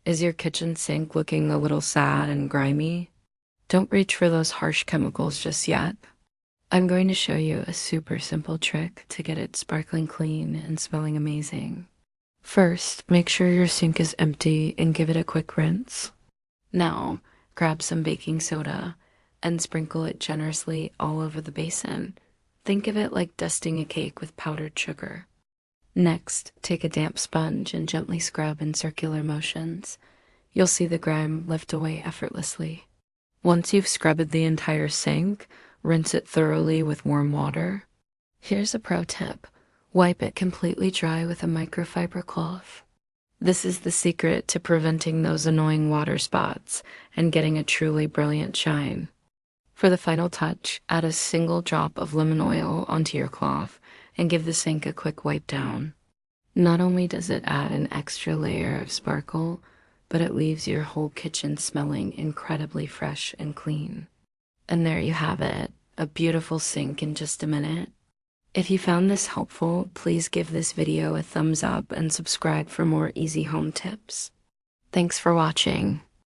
Is your kitchen sink looking a little sad and grimy? Don't reach for those harsh chemicals just yet. I'm going to show you a super simple trick to get it sparkling clean and smelling amazing. First, make sure your sink is empty and give it a quick rinse. Now, grab some baking soda and sprinkle it generously all over the basin. Think of it like dusting a cake with powdered sugar. Next, take a damp sponge and gently scrub in circular motions. You'll see the grime lift away effortlessly. Once you've scrubbed the entire sink, rinse it thoroughly with warm water. Here's a pro tip. Wipe it completely dry with a microfiber cloth. This is the secret to preventing those annoying water spots and getting a truly brilliant shine. For the final touch, add a single drop of lemon oil onto your cloth and give the sink a quick wipe down. Not only does it add an extra layer of sparkle, but it leaves your whole kitchen smelling incredibly fresh and clean. And there you have it, a beautiful sink in just a minute. If you found this helpful, please give this video a thumbs up and subscribe for more easy home tips. Thanks for watching.